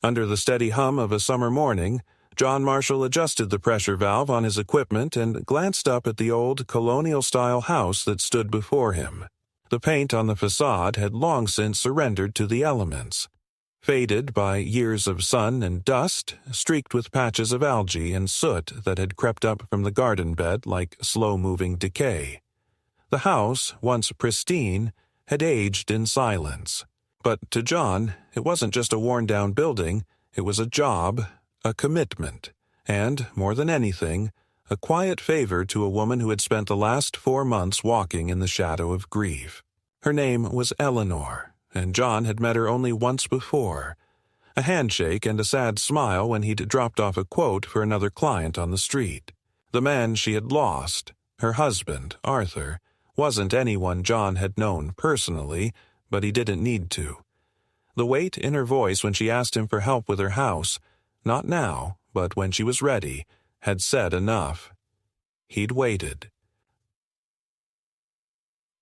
Under the steady hum of a summer morning, John Marshall adjusted the pressure valve on his equipment and glanced up at the old colonial-style house that stood before him. The paint on the facade had long since surrendered to the elements, faded by years of sun and dust, streaked with patches of algae and soot that had crept up from the garden bed like slow-moving decay. The house, once pristine, had aged in silence. But to John, it wasn't just a worn-down building, it was a job, a commitment, and, more than anything, a quiet favor to a woman who had spent the last 4 months walking in the shadow of grief. Her name was Eleanor, and John had met her only once before. A handshake and a sad smile when he'd dropped off a quote for another client on the street. The man she had lost, her husband, Arthur, wasn't anyone John had known personally, but he didn't need to. The weight in her voice when she asked him for help with her house, not now, but when she was ready, had said enough. He'd waited.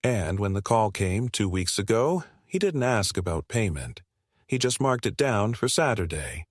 And when the call came 2 weeks ago, he didn't ask about payment. He just marked it down for Saturday.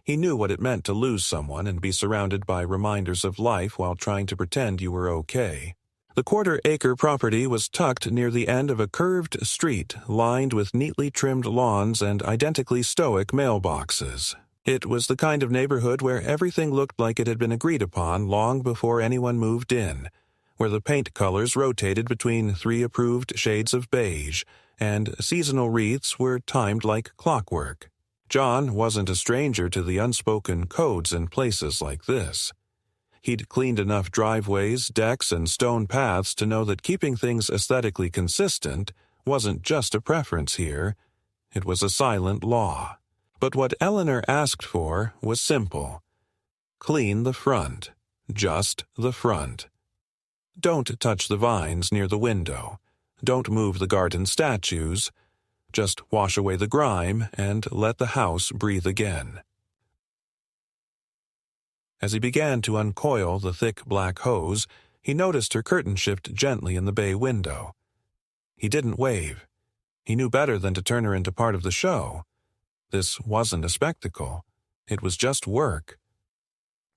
He knew what it meant to lose someone and be surrounded by reminders of life while trying to pretend you were okay. The quarter-acre property was tucked near the end of a curved street lined with neatly trimmed lawns and identically stoic mailboxes. It was the kind of neighborhood where everything looked like it had been agreed upon long before anyone moved in, where the paint colors rotated between 3 approved shades of beige, and seasonal wreaths were timed like clockwork. John wasn't a stranger to the unspoken codes in places like this. He'd cleaned enough driveways, decks, and stone paths to know that keeping things aesthetically consistent wasn't just a preference here, it was a silent law. But what Eleanor asked for was simple. Clean the front. Just the front. Don't touch the vines near the window. Don't move the garden statues. Just wash away the grime and let the house breathe again. As he began to uncoil the thick black hose, he noticed her curtain shift gently in the bay window. He didn't wave. He knew better than to turn her into part of the show. This wasn't a spectacle. It was just work.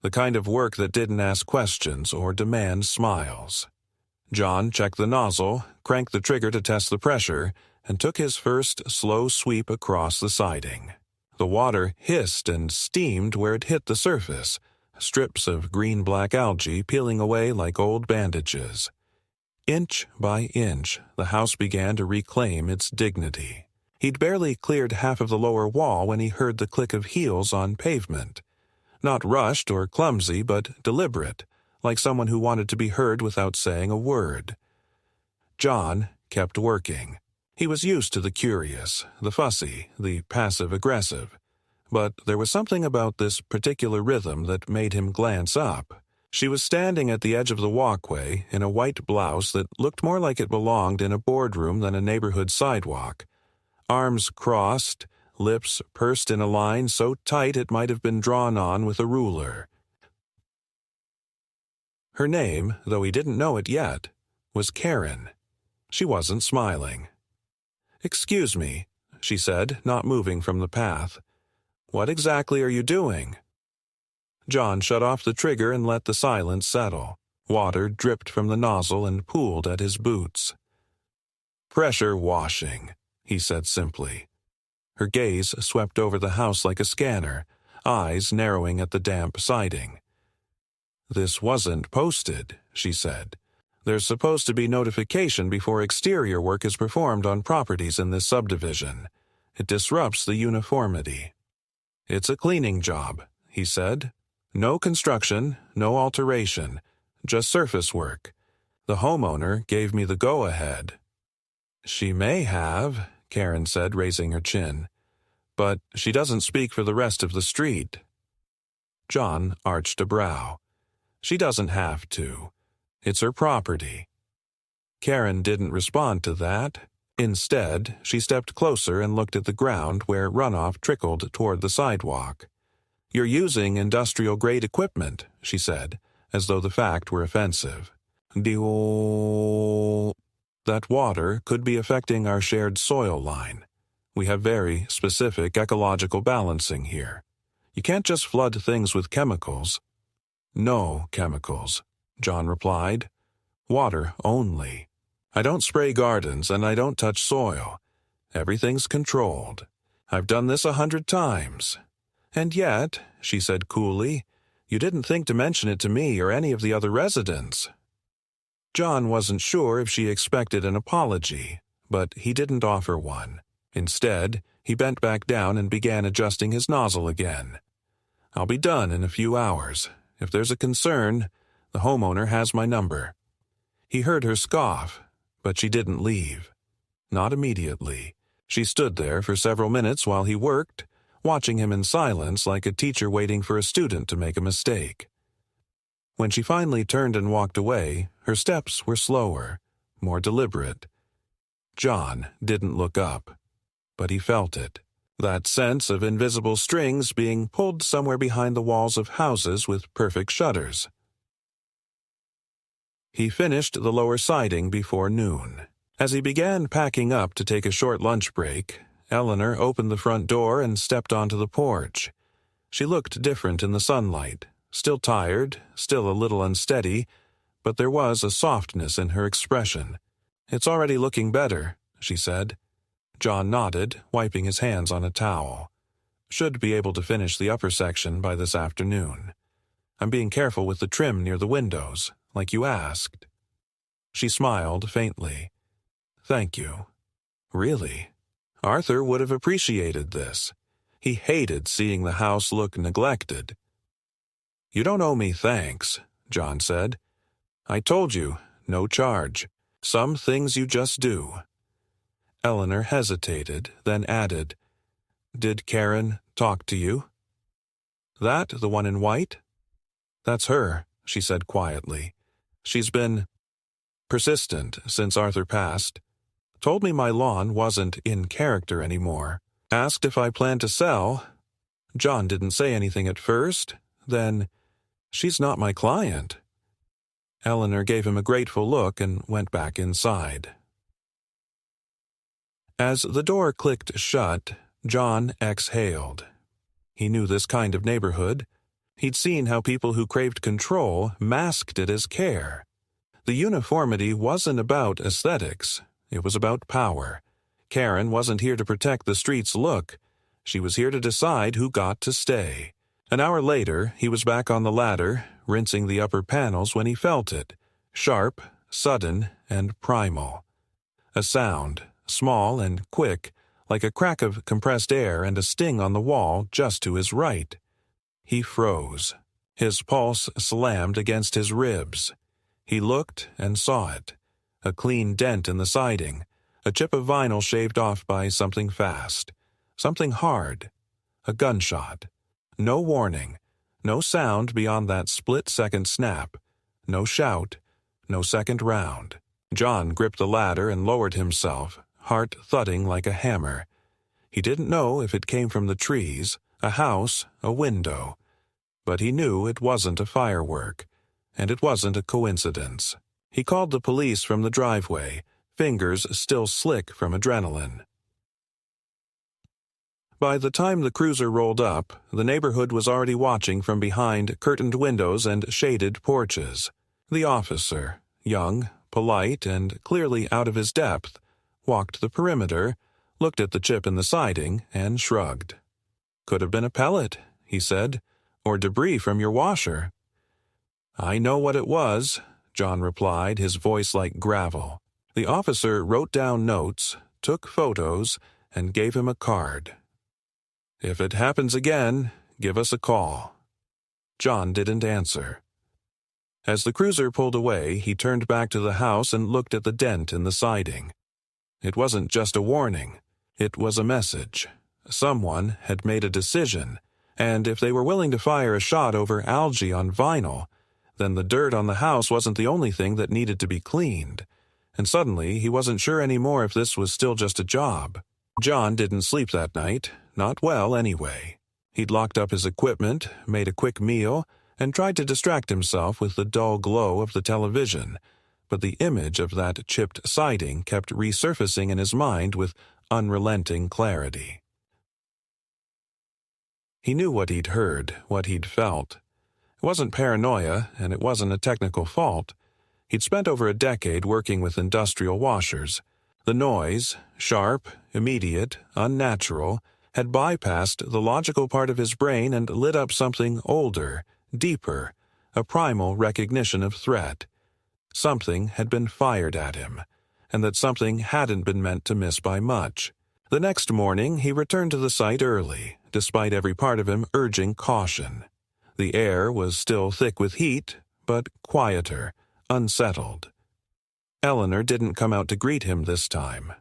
The kind of work that didn't ask questions or demand smiles. John checked the nozzle, cranked the trigger to test the pressure, and took his first slow sweep across the siding. The water hissed and steamed where it hit the surface, strips of green-black algae peeling away like old bandages. Inch by inch, the house began to reclaim its dignity. He'd barely cleared half of the lower wall when he heard the click of heels on pavement. Not rushed or clumsy, but deliberate, like someone who wanted to be heard without saying a word. John kept working. He was used to the curious, the fussy, the passive-aggressive. But there was something about this particular rhythm that made him glance up. She was standing at the edge of the walkway in a white blouse that looked more like it belonged in a boardroom than a neighborhood sidewalk. Arms crossed, lips pursed in a line so tight it might have been drawn on with a ruler. Her name, though he didn't know it yet, was Karen. She wasn't smiling. "Excuse me," she said, not moving from the path. "What exactly are you doing?" John shut off the trigger and let the silence settle. Water dripped from the nozzle and pooled at his boots. "Pressure washing," he said simply. Her gaze swept over the house like a scanner, eyes narrowing at the damp siding. "This wasn't posted," she said. "There's supposed to be notification before exterior work is performed on properties in this subdivision. It disrupts the uniformity." "It's a cleaning job," he said. "No construction, no alteration, just surface work. The homeowner gave me the go-ahead." "She may have," Karen said, raising her chin. "But she doesn't speak for the rest of the street." John arched a brow. "She doesn't have to. It's her property." Karen didn't respond to that. Instead, she stepped closer and looked at the ground where runoff trickled toward the sidewalk. "You're using industrial-grade equipment," she said, as though the fact were offensive. That water could be affecting our shared soil line. We have very specific ecological balancing here. You can't just flood things with chemicals." "No chemicals," John replied. "Water only. I don't spray gardens and I don't touch soil. Everything's controlled. I've done this 100 times. And yet," she said coolly, "you didn't think to mention it to me or any of the other residents." John wasn't sure if she expected an apology, but he didn't offer one. Instead, he bent back down and began adjusting his nozzle again. "I'll be done in a few hours. If there's a concern, the homeowner has my number." He heard her scoff, but she didn't leave. Not immediately. She stood there for several minutes while he worked, watching him in silence like a teacher waiting for a student to make a mistake. When she finally turned and walked away, her steps were slower, more deliberate. John didn't look up, but he felt it. That sense of invisible strings being pulled somewhere behind the walls of houses with perfect shutters. He finished the lower siding before noon. As he began packing up to take a short lunch break, Eleanor opened the front door and stepped onto the porch. She looked different in the sunlight, still tired, still a little unsteady, but there was a softness in her expression. "It's already looking better," she said. John nodded, wiping his hands on a towel. "Should be able to finish the upper section by this afternoon. I'm being careful with the trim near the windows, like you asked." She smiled faintly. "Thank you." Really? Arthur would have appreciated this. He hated seeing the house look neglected. "You don't owe me thanks," John said. "I told you, no charge. Some things you just do." Eleanor hesitated, then added, "Did Karen talk to you?" "That the one in white?" "That's her," she said quietly. "She's been persistent since Arthur passed. Told me my lawn wasn't in character anymore. Asked if I planned to sell. John didn't say anything at first. Then, she's not my client." Eleanor gave him a grateful look and went back inside. As the door clicked shut, John exhaled. He knew this kind of neighborhood. He'd seen how people who craved control masked it as care. The uniformity wasn't about aesthetics. It was about power. Karen wasn't here to protect the street's look. She was here to decide who got to stay. An hour later, he was back on the ladder, rinsing the upper panels when he felt it. Sharp, sudden, and primal. A sound, small and quick, like a crack of compressed air and a sting on the wall just to his right. He froze. His pulse slammed against his ribs. He looked and saw it. A clean dent in the siding, a chip of vinyl shaved off by something fast, something hard, a gunshot. No warning, no sound beyond that split-second snap, no shout, no second round. John gripped the ladder and lowered himself, heart thudding like a hammer. He didn't know if it came from the trees, a house, a window, but he knew it wasn't a firework, and it wasn't a coincidence. He called the police from the driveway, fingers still slick from adrenaline. By the time the cruiser rolled up, the neighborhood was already watching from behind curtained windows and shaded porches. The officer, young, polite, and clearly out of his depth, walked the perimeter, looked at the chip in the siding, and shrugged. "Could have been a pellet," he said, "or debris from your washer." "I know what it was," John replied, his voice like gravel. The officer wrote down notes, took photos, and gave him a card. "If it happens again, give us a call." John didn't answer. As the cruiser pulled away, he turned back to the house and looked at the dent in the siding. It wasn't just a warning. It was a message. Someone had made a decision, and if they were willing to fire a shot over algae on vinyl, then the dirt on the house wasn't the only thing that needed to be cleaned. And suddenly, he wasn't sure anymore if this was still just a job. John didn't sleep that night, not well anyway. He'd locked up his equipment, made a quick meal, and tried to distract himself with the dull glow of the television, but the image of that chipped siding kept resurfacing in his mind with unrelenting clarity. He knew what he'd heard, what he'd felt. It wasn't paranoia, and it wasn't a technical fault. He'd spent over a decade working with industrial washers. The noise, sharp, immediate, unnatural, had bypassed the logical part of his brain and lit up something older, deeper, a primal recognition of threat. Something had been fired at him, and that something hadn't been meant to miss by much. The next morning he returned to the site early, despite every part of him urging caution. The air was still thick with heat, but quieter, unsettled. Eleanor didn't come out to greet him this time.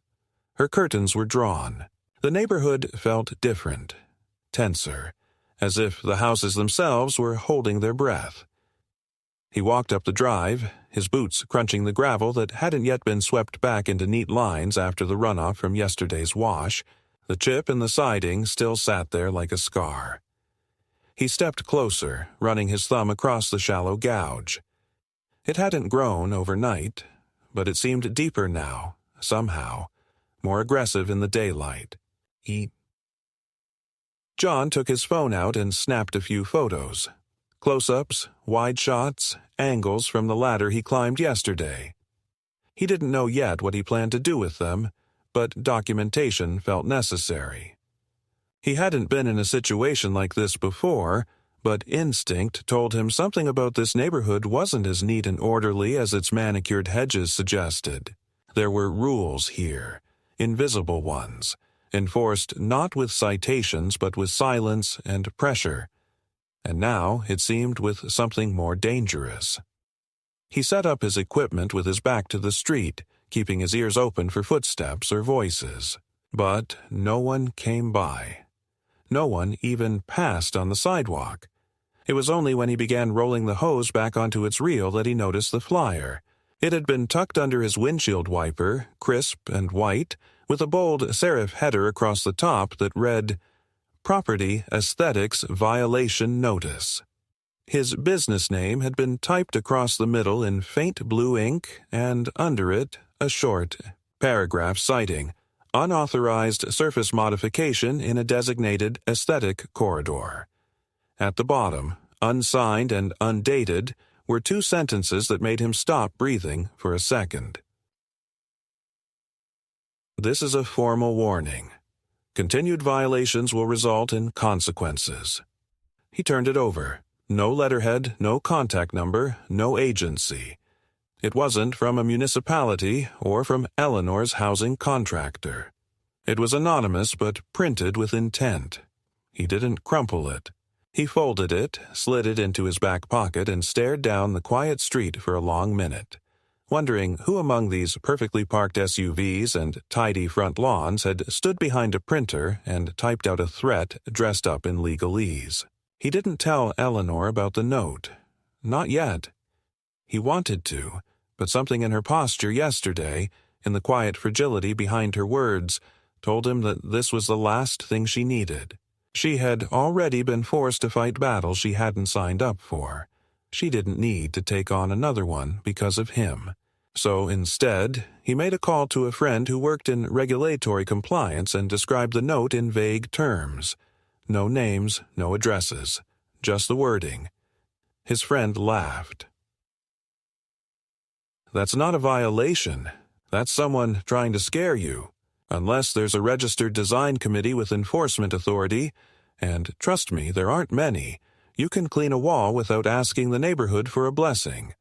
Her curtains were drawn. The neighborhood felt different, tenser, as if the houses themselves were holding their breath. He walked up the drive, his boots crunching the gravel that hadn't yet been swept back into neat lines after the runoff from yesterday's wash. The chip in the siding still sat there like a scar. He stepped closer, running his thumb across the shallow gouge. It hadn't grown overnight, but it seemed deeper now, somehow, more aggressive in the daylight. John took his phone out and snapped a few photos. Close-ups, wide shots, angles from the ladder he climbed yesterday. He didn't know yet what he planned to do with them, but documentation felt necessary. He hadn't been in a situation like this before, but instinct told him something about this neighborhood wasn't as neat and orderly as its manicured hedges suggested. There were rules here, invisible ones, enforced not with citations but with silence and pressure. And now it seemed with something more dangerous. He set up his equipment with his back to the street, keeping his ears open for footsteps or voices. But no one came by. No one even passed on the sidewalk. It was only when he began rolling the hose back onto its reel that he noticed the flyer. It had been tucked under his windshield wiper, crisp and white, with a bold serif header across the top that read, Property Aesthetics Violation Notice. His business name had been typed across the middle in faint blue ink, and under it, a short paragraph citing, Unauthorized surface modification in a designated aesthetic corridor. At the bottom, unsigned and undated, were two sentences that made him stop breathing for a second. This is a formal warning. Continued violations will result in consequences. He turned it over. No letterhead, no contact number, no agency. It wasn't from a municipality or from Eleanor's housing contractor. It was anonymous but printed with intent. He didn't crumple it. He folded it, slid it into his back pocket, and stared down the quiet street for a long minute, wondering who among these perfectly parked SUVs and tidy front lawns had stood behind a printer and typed out a threat dressed up in legalese. He didn't tell Eleanor about the note. Not yet. He wanted to, but something in her posture yesterday, in the quiet fragility behind her words, told him that this was the last thing she needed. She had already been forced to fight battles she hadn't signed up for. She didn't need to take on another one because of him. So instead, he made a call to a friend who worked in regulatory compliance and described the note in vague terms. No names, no addresses, just the wording. His friend laughed. That's not a violation. That's someone trying to scare you. Unless there's a registered design committee with enforcement authority, and trust me, there aren't many, you can clean a wall without asking the neighborhood for a blessing.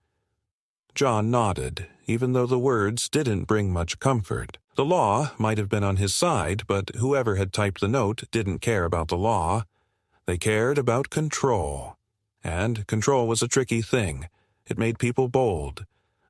John nodded, even though the words didn't bring much comfort. The law might have been on his side, but whoever had typed the note didn't care about the law. They cared about control. And control was a tricky thing. It made people bold,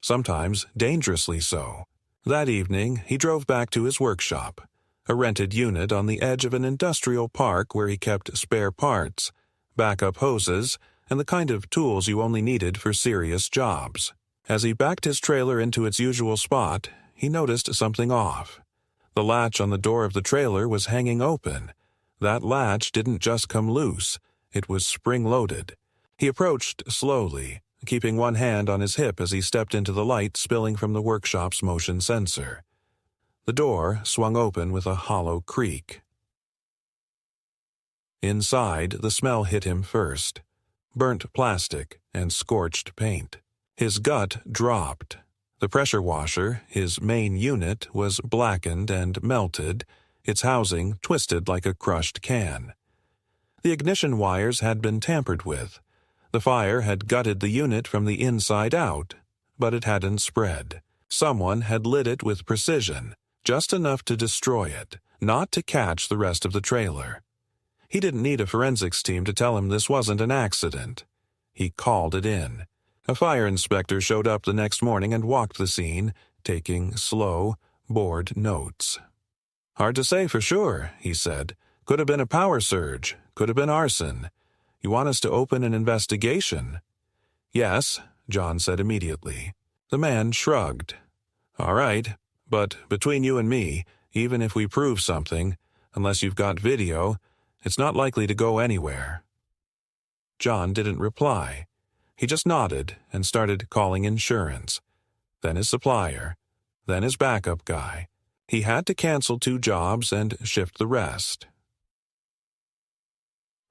sometimes dangerously so. That evening, he drove back to his workshop, a rented unit on the edge of an industrial park where he kept spare parts, backup hoses, and the kind of tools you only needed for serious jobs. As he backed his trailer into its usual spot, he noticed something off. The latch on the door of the trailer was hanging open. That latch didn't just come loose, it was spring-loaded. He approached slowly, keeping one hand on his hip as he stepped into the light spilling from the workshop's motion sensor. The door swung open with a hollow creak. Inside, the smell hit him first. Burnt plastic and scorched paint. His gut dropped. The pressure washer, his main unit, was blackened and melted, its housing twisted like a crushed can. The ignition wires had been tampered with. The fire had gutted the unit from the inside out, but it hadn't spread. Someone had lit it with precision, just enough to destroy it, not to catch the rest of the trailer. He didn't need a forensics team to tell him this wasn't an accident. He called it in. A fire inspector showed up the next morning and walked the scene, taking slow, bored notes. "Hard to say for sure," he said. "Could have been a power surge. Could have been arson. You want us to open an investigation?" "Yes," John said immediately. The man shrugged. "All right, but between you and me, even if we prove something, unless you've got video, it's not likely to go anywhere." John didn't reply. He just nodded and started calling insurance, then his supplier, then his backup guy. He had to cancel 2 jobs and shift the rest.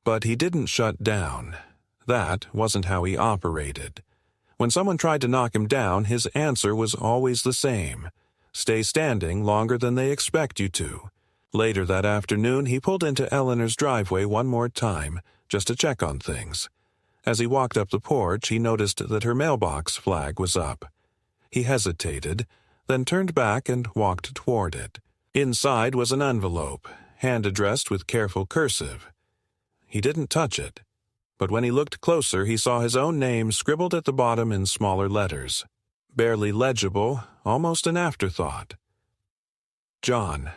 But he didn't shut down. That wasn't how he operated. When someone tried to knock him down, his answer was always the same: stay standing longer than they expect you to. Later that afternoon, he pulled into Eleanor's driveway one more time, just to check on things. As he walked up the porch, he noticed that her mailbox flag was up. He hesitated, then turned back and walked toward it. Inside was an envelope, hand-addressed with careful cursive. He didn't touch it, but when he looked closer, he saw his own name scribbled at the bottom in smaller letters. Barely legible, almost an afterthought. "John,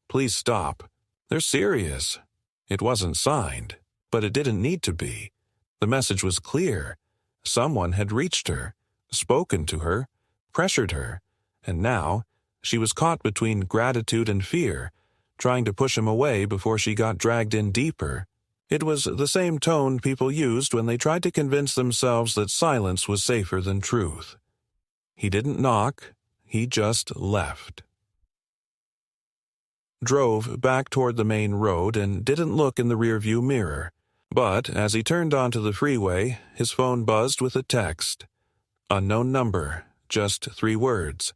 please stop. They're serious." It wasn't signed, but it didn't need to be. The message was clear. Someone had reached her, spoken to her, pressured her, and now she was caught between gratitude and fear, trying to push him away before she got dragged in deeper. It was the same tone people used when they tried to convince themselves that silence was safer than truth. He didn't knock, he just left. Drove back toward the main road and didn't look in the rearview mirror. But as he turned onto the freeway, his phone buzzed with a text. Unknown number, just 3 words.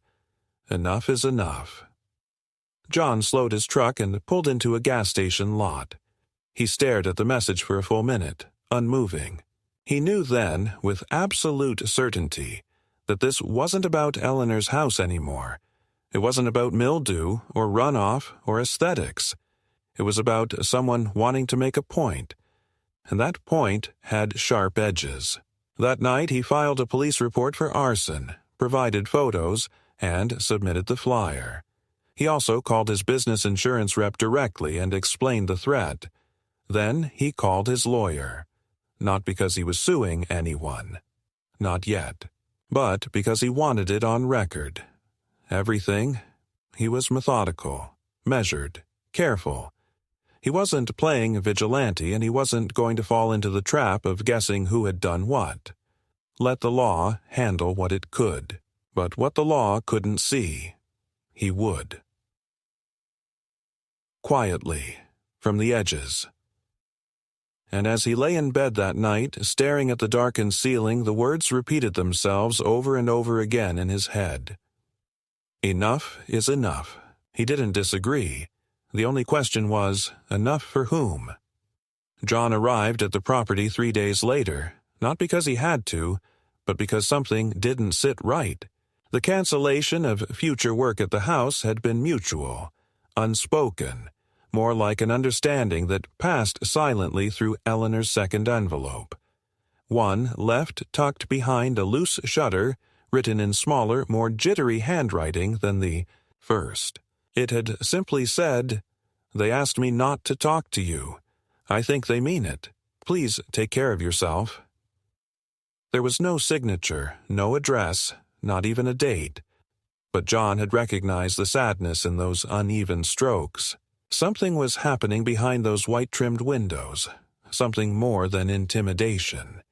Enough is enough. John slowed his truck and pulled into a gas station lot. He stared at the message for a full minute, unmoving. He knew then, with absolute certainty, that this wasn't about Eleanor's house anymore. It wasn't about mildew or runoff or aesthetics. It was about someone wanting to make a point. And that point had sharp edges. That night he filed a police report for arson, provided photos, and submitted the flyer. He also called his business insurance rep directly and explained the threat. Then he called his lawyer. Not because he was suing anyone. Not yet. But because he wanted it on record. Everything. He was methodical, measured, careful. He wasn't playing vigilante, and he wasn't going to fall into the trap of guessing who had done what. Let the law handle what it could. But what the law couldn't see, he would. Quietly, from the edges. And as he lay in bed that night, staring at the darkened ceiling, the words repeated themselves over and over again in his head. Enough is enough. He didn't disagree. The only question was, enough for whom? John arrived at the property 3 days later, not because he had to, but because something didn't sit right. The cancellation of future work at the house had been mutual, unspoken, more like an understanding that passed silently through Eleanor's second envelope. One left tucked behind a loose shutter, written in smaller, more jittery handwriting than the first. It had simply said, "They asked me not to talk to you. I think they mean it. Please take care of yourself." There was no signature, no address, not even a date. But John had recognized the sadness in those uneven strokes. Something was happening behind those white-trimmed windows, something more than intimidation.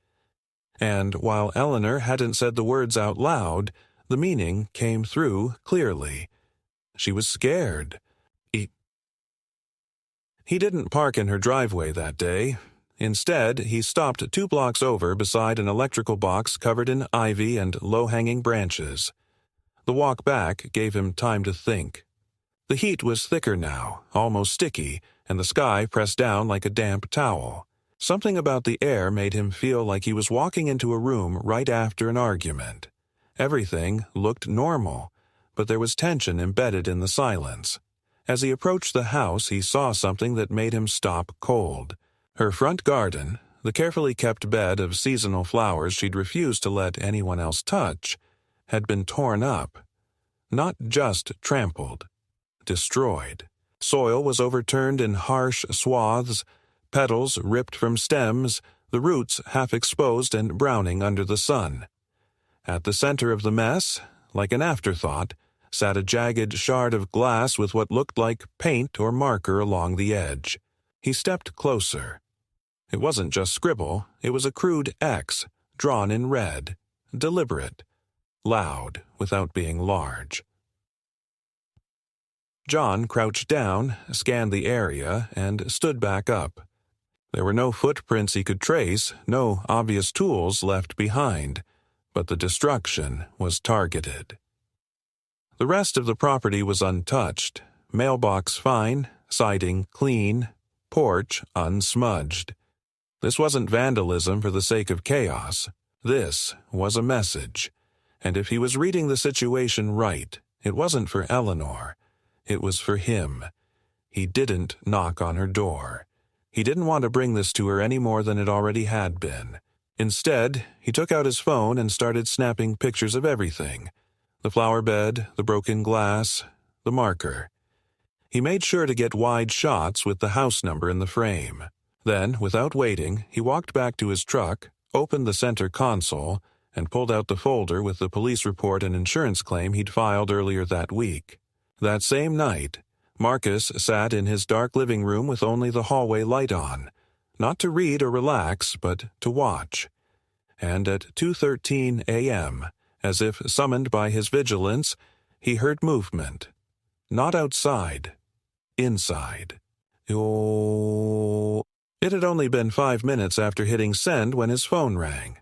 And while Eleanor hadn't said the words out loud, the meaning came through clearly. She was scared. He didn't park in her driveway that day. Instead, he stopped 2 blocks over beside an electrical box covered in ivy and low-hanging branches. The walk back gave him time to think. The heat was thicker now, almost sticky, and the sky pressed down like a damp towel. Something about the air made him feel like he was walking into a room right after an argument. Everything looked normal, but there was tension embedded in the silence. As he approached the house, he saw something that made him stop cold. Her front garden, the carefully kept bed of seasonal flowers she'd refused to let anyone else touch, had been torn up. Not just trampled. Destroyed. Soil was overturned in harsh swaths, petals ripped from stems, the roots half exposed and browning under the sun. At the center of the mess, like an afterthought, sat a jagged shard of glass with what looked like paint or marker along the edge. He stepped closer. It wasn't just scribble, it was a crude X, drawn in red, deliberate, loud without being large. John crouched down, scanned the area, and stood back up. There were no footprints he could trace, no obvious tools left behind, but the destruction was targeted. The rest of the property was untouched, mailbox fine, siding clean, porch unsmudged. This wasn't vandalism for the sake of chaos. This was a message. And if he was reading the situation right, it wasn't for Eleanor. It was for him. He didn't knock on her door. He didn't want to bring this to her any more than it already had been. Instead, he took out his phone and started snapping pictures of everything. The flower bed, the broken glass, the marker. He made sure to get wide shots with the house number in the frame. Then, without waiting, he walked back to his truck, opened the center console, and pulled out the folder with the police report and insurance claim he'd filed earlier that week. That same night, Marcus sat in his dark living room with only the hallway light on, not to read or relax, but to watch. And at 2:13 a.m., as if summoned by his vigilance, he heard movement. Not outside. Inside. Oh. It had only been 5 minutes after hitting send when his phone rang.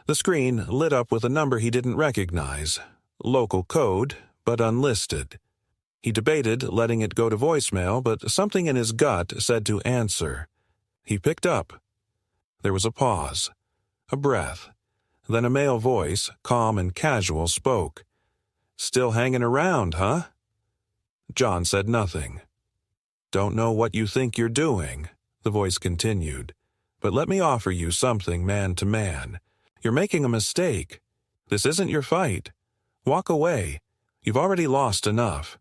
The screen lit up with a number he didn't recognize. Local code, but unlisted. He debated letting it go to voicemail, but something in his gut said to answer. He picked up. There was a pause. A breath. Then a male voice, calm and casual, spoke. "Still hanging around, huh?" John said nothing. "Don't know what you think you're doing," the voice continued, "but let me offer you something man to man. You're making a mistake. This isn't your fight. Walk away. You've already lost enough."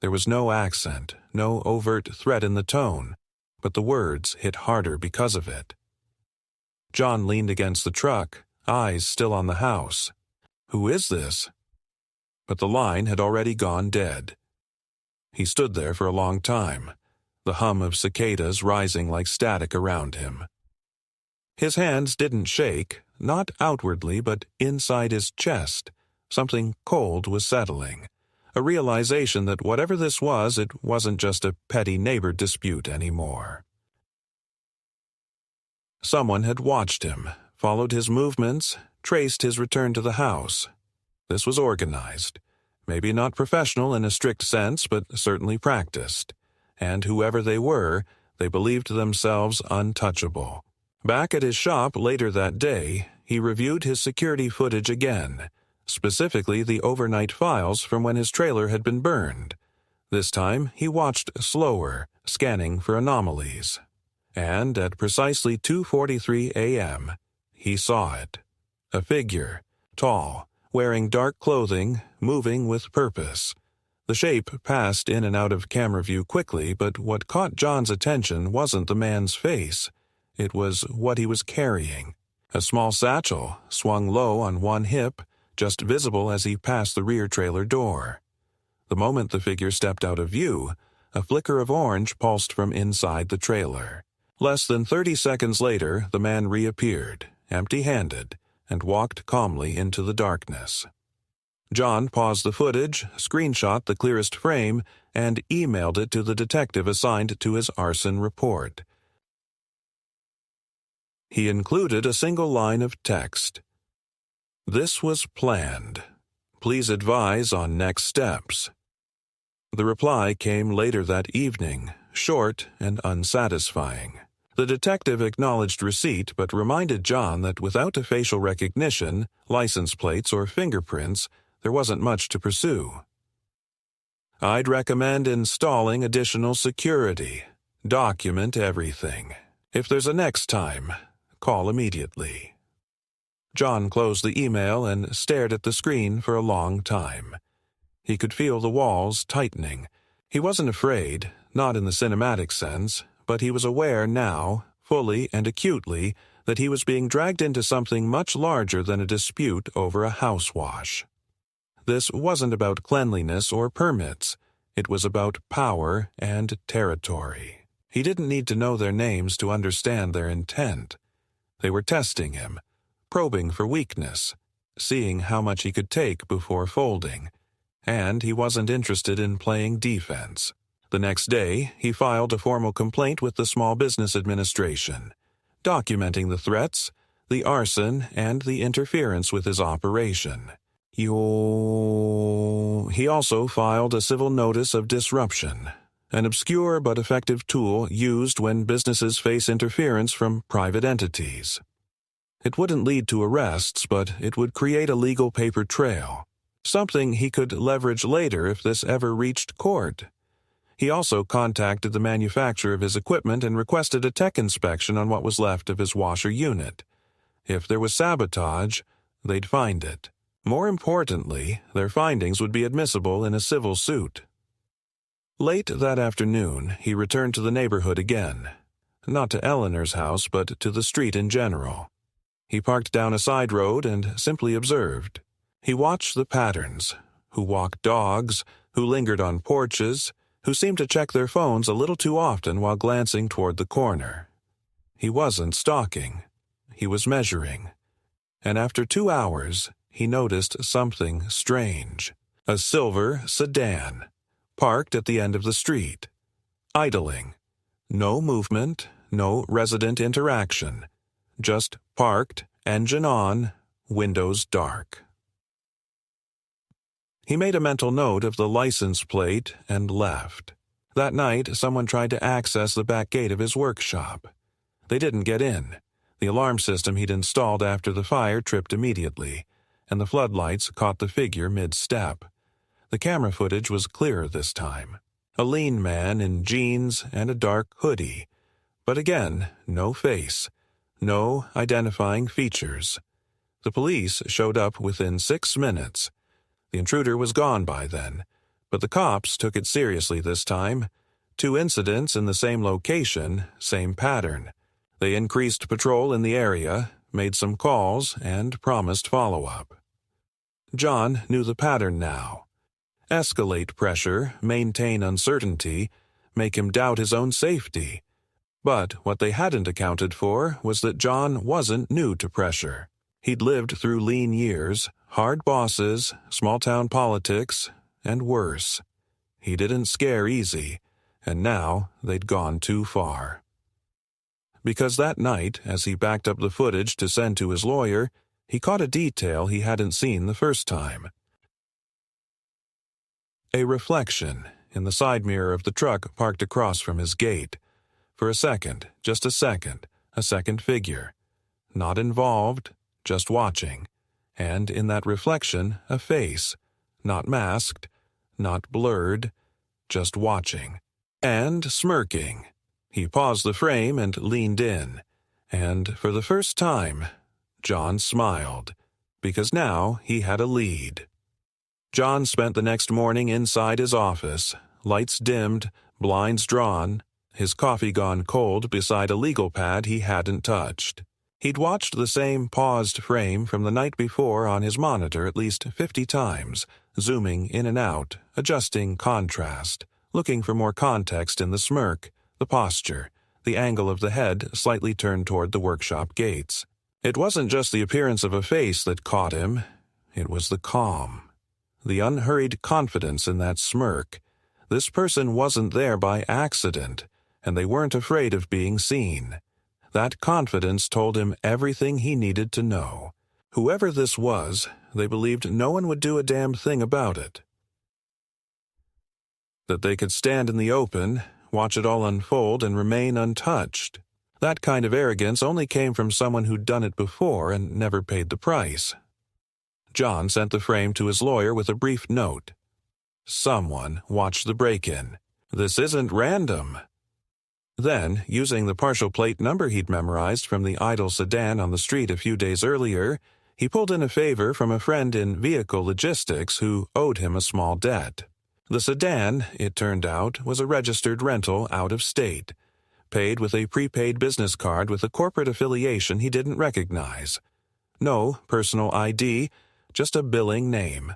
There was no accent, no overt threat in the tone, but the words hit harder because of it. John leaned against the truck, eyes still on the house. "Who is this?" But the line had already gone dead. He stood there for a long time, the hum of cicadas rising like static around him. His hands didn't shake, not outwardly but inside his chest. Something cold was settling. A realization that whatever this was, it wasn't just a petty neighbor dispute anymore. Someone had watched him, followed his movements, traced his return to the house. This was organized. Maybe not professional in a strict sense, but certainly practiced. And whoever they were, they believed themselves untouchable. Back at his shop later that day, he reviewed his security footage again, specifically the overnight files from when his trailer had been burned. This time, he watched slower, scanning for anomalies. And at precisely 2:43 a.m., he saw it. A figure, tall, wearing dark clothing, moving with purpose. The shape passed in and out of camera view quickly, but what caught John's attention wasn't the man's face. It was what he was carrying. A small satchel, swung low on one hip, just visible as he passed the rear trailer door. The moment the figure stepped out of view, a flicker of orange pulsed from inside the trailer. Less than 30 seconds later, the man reappeared, empty-handed, and walked calmly into the darkness. John paused the footage, screenshot the clearest frame, and emailed it to the detective assigned to his arson report. He included a single line of text. "This was planned. Please advise on next steps." The reply came later that evening, short and unsatisfying. The detective acknowledged receipt but reminded John that without a facial recognition, license plates, or fingerprints, there wasn't much to pursue. "I'd recommend installing additional security. Document everything. If there's a next time, call immediately." John closed the email and stared at the screen for a long time. He could feel the walls tightening. He wasn't afraid, not in the cinematic sense, but he was aware now, fully and acutely, that he was being dragged into something much larger than a dispute over a house wash. This wasn't about cleanliness or permits. It was about power and territory. He didn't need to know their names to understand their intent. They were testing him, probing for weakness, seeing how much he could take before folding, and he wasn't interested in playing defense. The next day, he filed a formal complaint with the Small Business Administration, documenting the threats, the arson, and the interference with his operation. He also filed a civil notice of disruption, an obscure but effective tool used when businesses face interference from private entities. It wouldn't lead to arrests, but it would create a legal paper trail, something he could leverage later if this ever reached court. He also contacted the manufacturer of his equipment and requested a tech inspection on what was left of his washer unit. If there was sabotage, they'd find it. More importantly, their findings would be admissible in a civil suit. Late that afternoon, he returned to the neighborhood again. Not to Eleanor's house, but to the street in general. He parked down a side road and simply observed. He watched the patterns: who walked dogs, who lingered on porches, who seemed to check their phones a little too often while glancing toward the corner. He wasn't stalking. He was measuring. And after 2 hours, he noticed something strange. A silver sedan, parked at the end of the street, idling. No movement, no resident interaction. Just parked, engine on, windows dark. He made a mental note of the license plate and left. That night, someone tried to access the back gate of his workshop. They didn't get in. The alarm system he'd installed after the fire tripped immediately, and the floodlights caught the figure mid-step. The camera footage was clearer this time. A lean man in jeans and a dark hoodie. But again, no face. No identifying features. The police showed up within 6 minutes. The intruder was gone by then, but the cops took it seriously this time. 2 incidents in the same location, same pattern. They increased patrol in the area, made some calls, and promised follow-up. John knew the pattern now. Escalate pressure, maintain uncertainty, make him doubt his own safety. But what they hadn't accounted for was that John wasn't new to pressure. He'd lived through lean years, hard bosses, small-town politics, and worse. He didn't scare easy, and now they'd gone too far. Because that night, as he backed up the footage to send to his lawyer, he caught a detail he hadn't seen the first time. A reflection in the side mirror of the truck parked across from his gate. For a second, just a second figure. Not involved, just watching. And in that reflection, a face. Not masked, not blurred, just watching. And smirking. He paused the frame and leaned in. And for the first time, John smiled. Because now he had a lead. John spent the next morning inside his office, lights dimmed, blinds drawn, his coffee gone cold beside a legal pad he hadn't touched. He'd watched the same paused frame from the night before on his monitor at least 50 times, zooming in and out, adjusting contrast, looking for more context in the smirk, the posture, the angle of the head slightly turned toward the workshop gates. It wasn't just the appearance of a face that caught him, it was the calm. the unhurried confidence in that smirk. This person wasn't there by accident, and they weren't afraid of being seen. That confidence told him everything he needed to know. Whoever this was, they believed no one would do a damn thing about it. That they could stand in the open, watch it all unfold, and remain untouched. That kind of arrogance only came from someone who'd done it before and never paid the price. John sent the frame to his lawyer with a brief note. Someone watched the break-in. This isn't random. Then, using the partial plate number he'd memorized from the idle sedan on the street a few days earlier, he pulled in a favor from a friend in vehicle logistics who owed him a small debt. The sedan, it turned out, was a registered rental out of state, paid with a prepaid business card with a corporate affiliation he didn't recognize. No personal ID, just a billing name.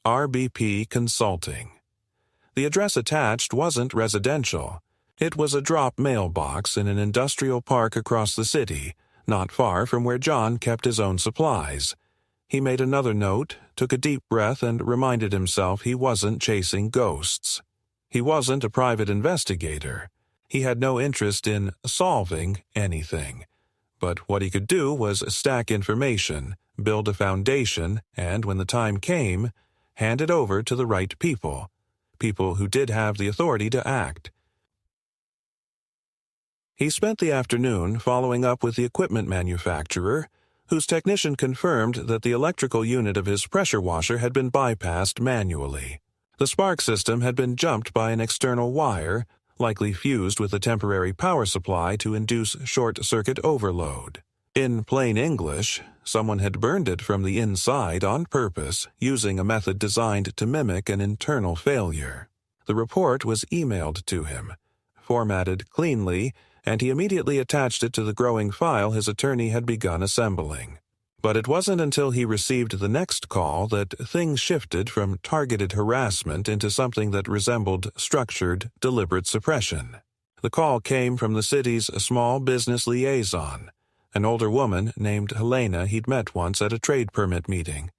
RBP Consulting. The address attached wasn't residential. It was a drop mailbox in an industrial park across the city, not far from where John kept his own supplies. He made another note, took a deep breath, and reminded himself he wasn't chasing ghosts. He wasn't a private investigator. He had no interest in solving anything. But what he could do was stack information, build a foundation, and when the time came, hand it over to the right people who did have the authority to act. He spent the afternoon following up with the equipment manufacturer, whose technician confirmed that the electrical unit of his pressure washer had been bypassed manually. The spark system had been jumped by an external wire, likely fused with a temporary power supply to induce short-circuit overload. In plain English, someone had burned it from the inside on purpose, using a method designed to mimic an internal failure. The report was emailed to him, formatted cleanly, and he immediately attached it to the growing file his attorney had begun assembling. But it wasn't until he received the next call that things shifted from targeted harassment into something that resembled structured, deliberate suppression. The call came from the city's small business liaison, an older woman named Helena he'd met once at a trade permit meeting.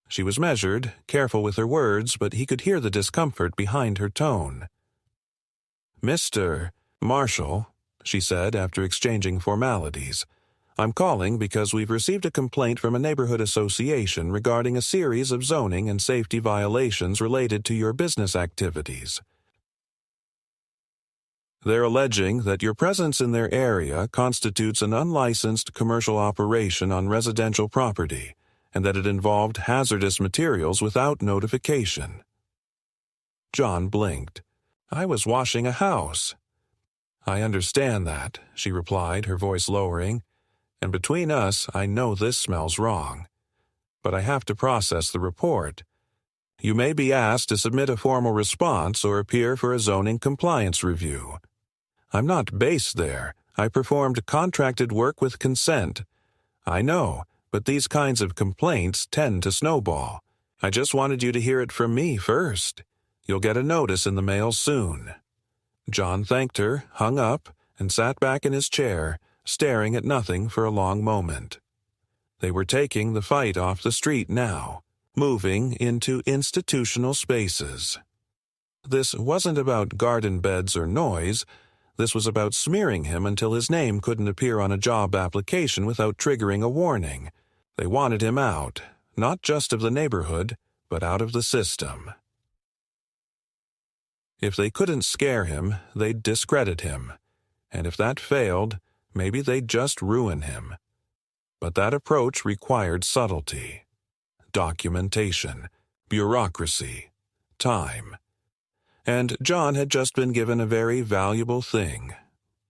She was measured, careful with her words, but he could hear the discomfort behind her tone. "Mr. Marshall," she said after exchanging formalities, "I'm calling because we've received a complaint from a neighborhood association regarding a series of zoning and safety violations related to your business activities. They're alleging that your presence in their area constitutes an unlicensed commercial operation on residential property, and that it involved hazardous materials without notification." John blinked. "I was washing a house." "I understand that," she replied, her voice lowering. "And between us, I know this smells wrong. But I have to process the report. You may be asked to submit a formal response or appear for a zoning compliance review. I'm not based there. I performed contracted work with consent. I know, but these kinds of complaints tend to snowball. I just wanted you to hear it from me first. You'll get a notice in the mail soon." John thanked her, hung up, and sat back in his chair, staring at nothing for a long moment. They were taking the fight off the street now, moving into institutional spaces. This wasn't about garden beds or noise. This was about smearing him until his name couldn't appear on a job application without triggering a warning. They wanted him out, not just of the neighborhood, but out of the system. If they couldn't scare him, they'd discredit him. And if that failed, maybe they'd just ruin him. But that approach required subtlety, documentation, bureaucracy, time. And John had just been given a very valuable thing,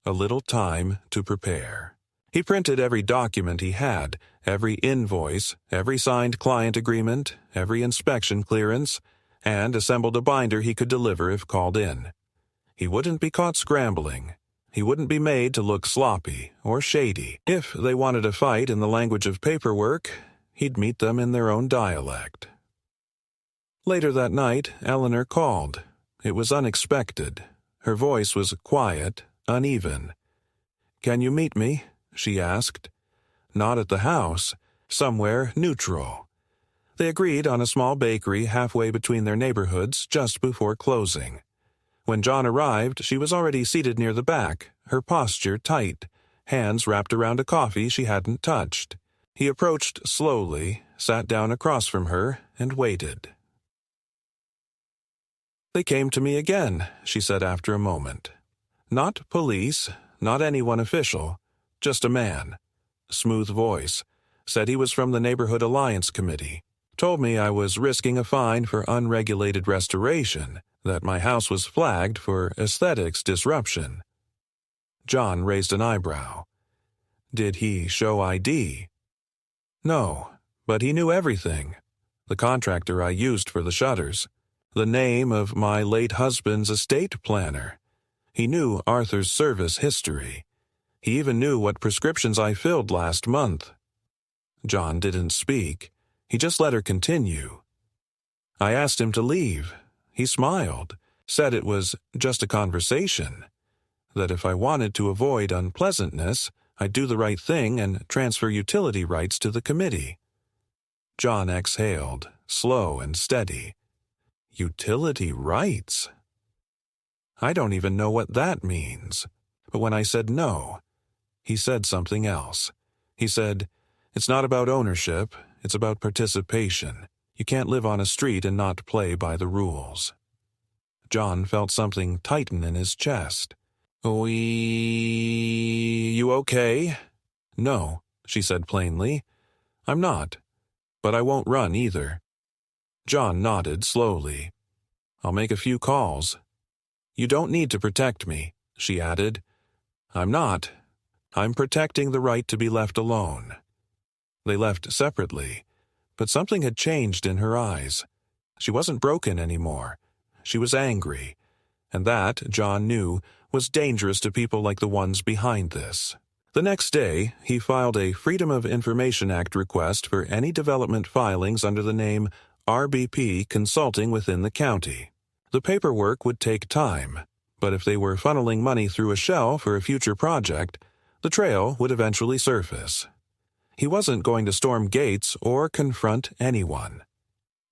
a little time to prepare. He printed every document he had, every invoice, every signed client agreement, every inspection clearance, and assembled a binder he could deliver if called in. He wouldn't be caught scrambling. He wouldn't be made to look sloppy or shady. If they wanted a fight in the language of paperwork, he'd meet them in their own dialect. Later that night, Eleanor called. It was unexpected. Her voice was quiet, uneven. "Can you meet me?" she asked. "Not at the house. Somewhere neutral. They agreed on a small bakery halfway between their neighborhoods just before closing. When John arrived, she was already seated near the back, her posture tight, hands wrapped around a coffee she hadn't touched. He approached slowly, sat down across from her, and waited. "They came to me again," she said after a moment. "Not police, not anyone official, just a man. Smooth voice. Said he was from the Neighborhood Alliance Committee. Told me I was risking a fine for unregulated restoration, that my house was flagged for aesthetics disruption." John raised an eyebrow. "Did he show ID?" "No, but he knew everything. The contractor I used for the shutters. The name of my late husband's estate planner. He knew Arthur's service history. He even knew what prescriptions I filled last month." John didn't speak. He just let her continue. "I asked him to leave. He smiled, said it was just a conversation, that if I wanted to avoid unpleasantness, I'd do the right thing and transfer utility rights to the committee." John exhaled, slow and steady. "Utility rights? I don't even know what that means." But when I said no, he said something else. He said, "It's not about ownership, it's about participation. You can't live on a street and not play by the rules." John felt something tighten in his chest. You okay?" "No," she said plainly. "I'm not. But I won't run either." John nodded slowly. "I'll make a few calls." "You don't need to protect me," she added. "I'm not. I'm protecting the right to be left alone." They left separately, but something had changed in her eyes. She wasn't broken anymore. She was angry, and that, John knew, was dangerous to people like the ones behind this. The next day, he filed a Freedom of Information Act request for any development filings under the name RBP Consulting within the county. The paperwork would take time, but if they were funneling money through a shell for a future project, the trail would eventually surface. He wasn't going to storm gates or confront anyone.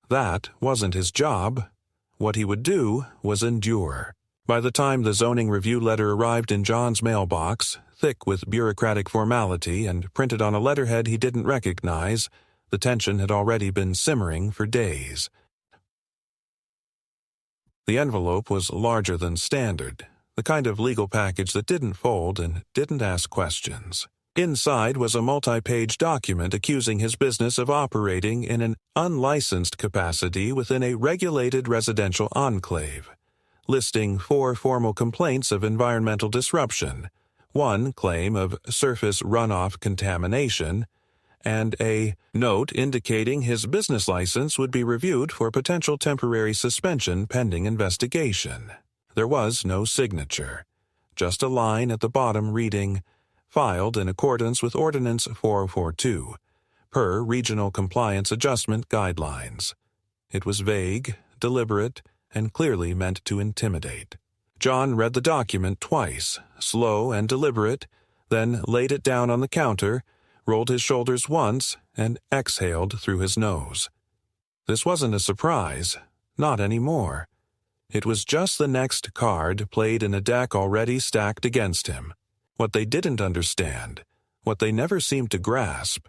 That wasn't his job. What he would do was endure. By the time the zoning review letter arrived in John's mailbox, thick with bureaucratic formality and printed on a letterhead he didn't recognize, the tension had already been simmering for days. The envelope was larger than standard, the kind of legal package that didn't fold and didn't ask questions. Inside was a multi-page document accusing his business of operating in an unlicensed capacity within a regulated residential enclave, listing 4 formal complaints of environmental disruption, 1 claim of surface runoff contamination, and a note indicating his business license would be reviewed for potential temporary suspension pending investigation. There was no signature, just a line at the bottom reading, "Filed in accordance with Ordinance 442, per Regional Compliance Adjustment Guidelines." It was vague, deliberate, and clearly meant to intimidate. John read the document twice, slow and deliberate, then laid it down on the counter, rolled his shoulders once, and exhaled through his nose. This wasn't a surprise, not anymore. It was just the next card played in a deck already stacked against him. What they didn't understand, what they never seemed to grasp,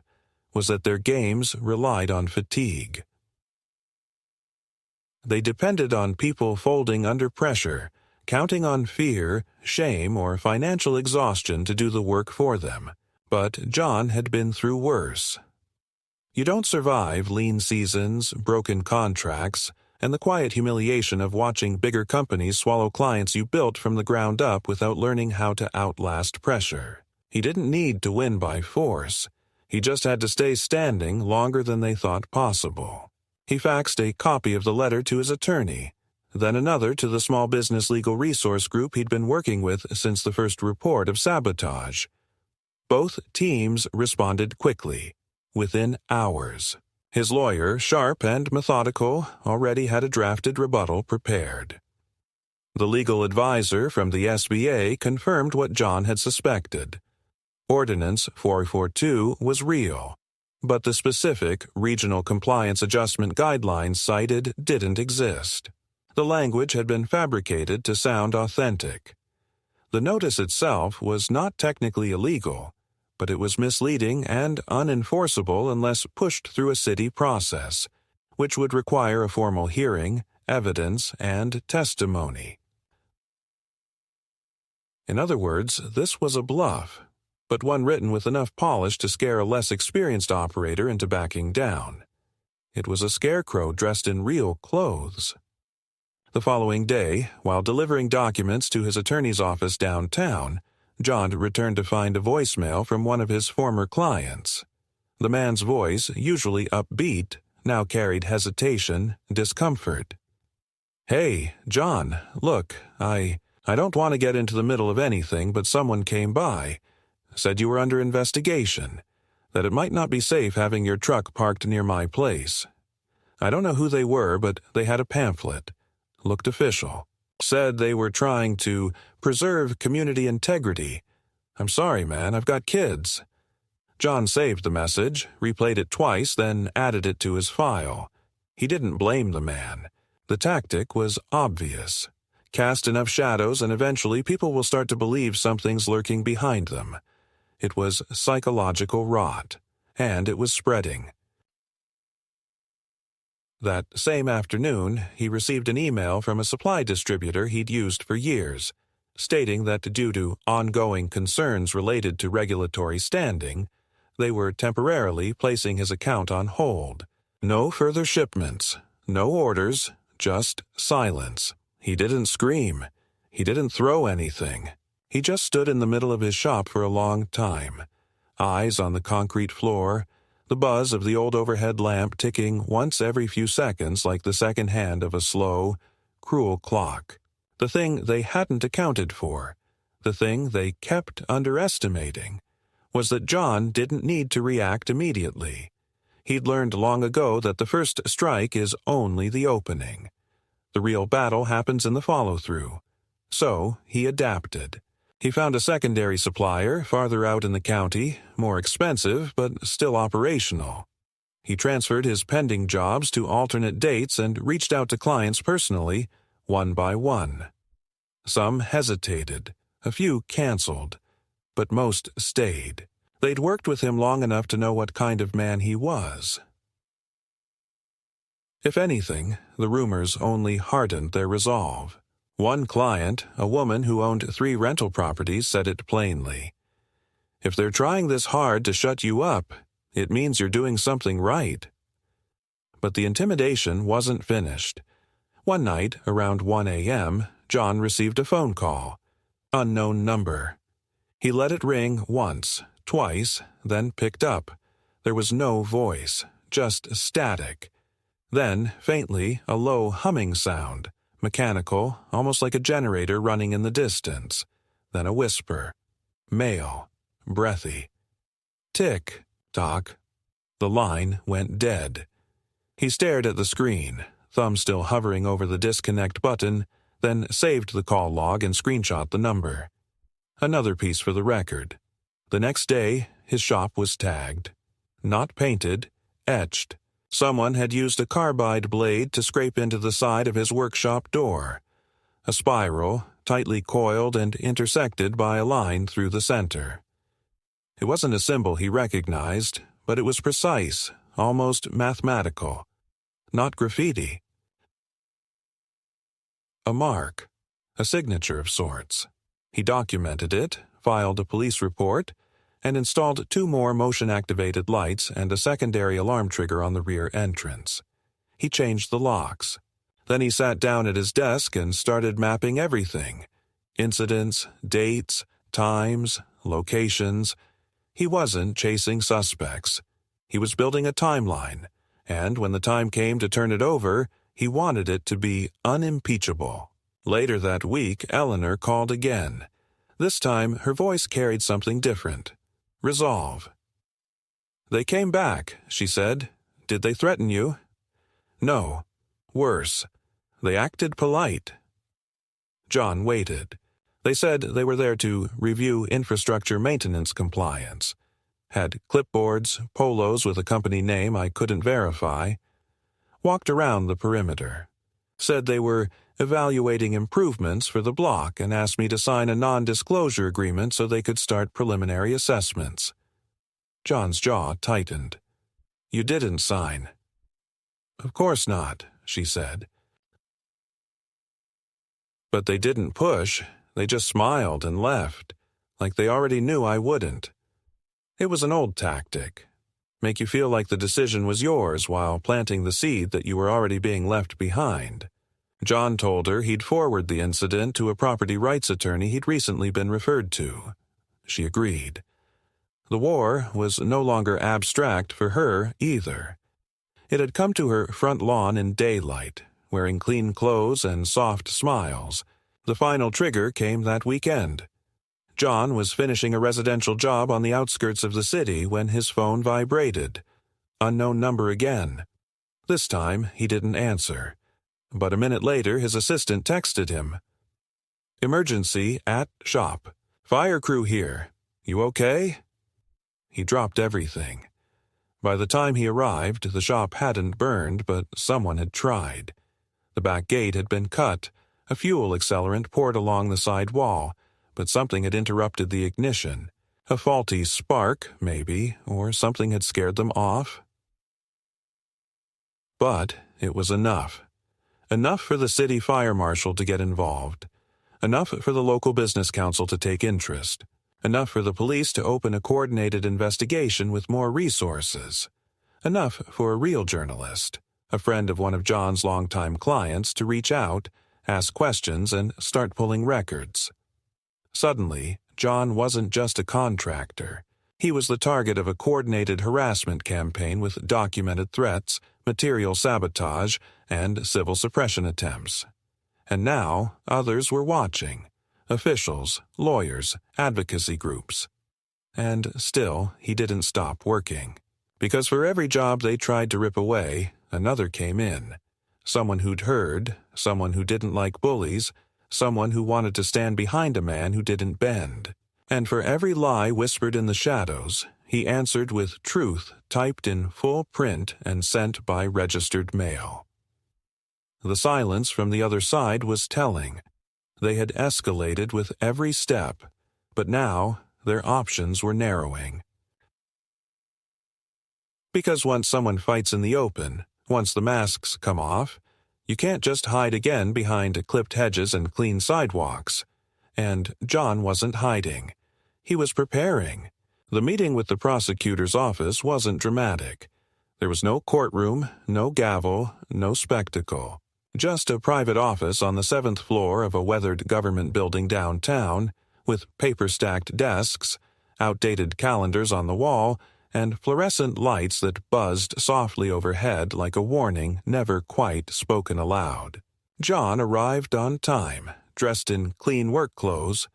was that their games relied on fatigue. They depended on people folding under pressure, counting on fear, shame, or financial exhaustion to do the work for them. But John had been through worse. You don't survive lean seasons, broken contracts, and the quiet humiliation of watching bigger companies swallow clients you built from the ground up without learning how to outlast pressure. He didn't need to win by force. He just had to stay standing longer than they thought possible. He faxed a copy of the letter to his attorney, then another to the small business legal resource group he'd been working with since the first report of sabotage. Both teams responded quickly, within hours. His lawyer, sharp and methodical, already had a drafted rebuttal prepared. The legal advisor from the SBA confirmed what John had suspected. Ordinance 442 was real. but the specific Regional Compliance Adjustment Guidelines cited didn't exist. The language had been fabricated to sound authentic. The notice itself was not technically illegal, but it was misleading and unenforceable unless pushed through a city process, which would require a formal hearing, evidence, and testimony. In other words, this was a bluff, but one written with enough polish to scare a less experienced operator into backing down. It was a scarecrow dressed in real clothes. The following day, while delivering documents to his attorney's office downtown, John returned to find a voicemail from one of his former clients. The man's voice, usually upbeat, now carried hesitation, discomfort. "Hey, John, look, I don't want to get into the middle of anything, but someone came by, said you were under investigation, that it might not be safe having your truck parked near my place. I don't know who they were, but they had a pamphlet. Looked official. Said they were trying to preserve community integrity. I'm sorry, man, I've got kids." John saved the message, replayed it twice, then added it to his file. He didn't blame the man. The tactic was obvious. Cast enough shadows and eventually people will start to believe something's lurking behind them. It was psychological rot, and it was spreading. That same afternoon, he received an email from a supply distributor he'd used for years, stating that due to ongoing concerns related to regulatory standing, they were temporarily placing his account on hold. No further shipments, no orders, just silence. He didn't scream. He didn't throw anything. He just stood in the middle of his shop for a long time, eyes on the concrete floor, the buzz of the old overhead lamp ticking once every few seconds like the second hand of a slow, cruel clock. The thing they hadn't accounted for, the thing they kept underestimating, was that John didn't need to react immediately. He'd learned long ago that the first strike is only the opening. The real battle happens in the follow-through. So he adapted. He found a secondary supplier farther out in the county, more expensive but still operational. He transferred his pending jobs to alternate dates and reached out to clients personally, one by one. Some hesitated, a few canceled, but most stayed. They'd worked with him long enough to know what kind of man he was. If anything, the rumors only hardened their resolve. One client, a woman who owned 3 rental properties, said it plainly. "If they're trying this hard to shut you up, it means you're doing something right." But the intimidation wasn't finished. One night, around 1 a.m., John received a phone call. Unknown number. He let it ring once, twice, then picked up. There was no voice, just static. Then, faintly, a low humming sound. Mechanical, almost like a generator running in the distance. Then a whisper. Male. Breathy. Tick, tock. The line went dead. He stared at the screen, thumb still hovering over the disconnect button, then saved the call log and screenshot the number. Another piece for the record. The next day, his shop was tagged. Not painted, etched. Someone had used a carbide blade to scrape into the side of his workshop door. A spiral, tightly coiled and intersected by a line through the center. It wasn't a symbol he recognized, but it was precise, almost mathematical. Not graffiti. A mark. A signature of sorts. He documented it, filed a police report, and installed 2 more motion-activated lights and a secondary alarm trigger on the rear entrance. He changed the locks. Then he sat down at his desk and started mapping everything. Incidents, dates, times, locations. He wasn't chasing suspects. He was building a timeline, and when the time came to turn it over, he wanted it to be unimpeachable. Later that week, Eleanor called again. This time, her voice carried something different. Resolve. "They came back," she said. "Did they threaten you?" "No. Worse. They acted polite." John waited. They said they were there to review infrastructure maintenance compliance. had clipboards, polos with a company name I couldn't verify, walked around the perimeter, said they were evaluating improvements for the block and asked me to sign a non-disclosure agreement so they could start preliminary assessments. John's jaw tightened. "You didn't sign." "Of course not," she said. "But they didn't push. They just smiled and left, like they already knew I wouldn't. It was an old tactic. Make you feel like the decision was yours while planting the seed that you were already being left behind." John told her he'd forward the incident to a property rights attorney he'd recently been referred to. She agreed. The war was no longer abstract for her either. It had come to her front lawn in daylight, wearing clean clothes and soft smiles. The final trigger came that weekend. John was finishing a residential job on the outskirts of the city when his phone vibrated. Unknown number again. This time, he didn't answer. But a minute later, his assistant texted him. "Emergency at shop. Fire crew here. You okay?" He dropped everything. By the time he arrived, the shop hadn't burned, but someone had tried. The back gate had been cut, a fuel accelerant poured along the side wall, but something had interrupted the ignition. A faulty spark, maybe, or something had scared them off. But it was enough. Enough for the city fire marshal to get involved. Enough for the local business council to take interest. Enough for the police to open a coordinated investigation with more resources. Enough for a real journalist, a friend of one of John's longtime clients, to reach out, ask questions, and start pulling records. Suddenly, John wasn't just a contractor. He was the target of a coordinated harassment campaign with documented threats, material sabotage, and civil suppression attempts. And now, others were watching. Officials, lawyers, advocacy groups. And still, he didn't stop working. Because for every job they tried to rip away, another came in. Someone who'd heard, someone who didn't like bullies, someone who wanted to stand behind a man who didn't bend. And for every lie whispered in the shadows, he answered with truth typed in full print and sent by registered mail. The silence from the other side was telling. They had escalated with every step, but now their options were narrowing. Because once someone fights in the open, once the masks come off, you can't just hide again behind clipped hedges and clean sidewalks. And John wasn't hiding. He was preparing. The meeting with the prosecutor's office wasn't dramatic. There was no courtroom, no gavel, no spectacle. Just a private office on the 7th floor of a weathered government building downtown, with paper-stacked desks, outdated calendars on the wall, and fluorescent lights that buzzed softly overhead like a warning never quite spoken aloud. John arrived on time, dressed in clean work clothes,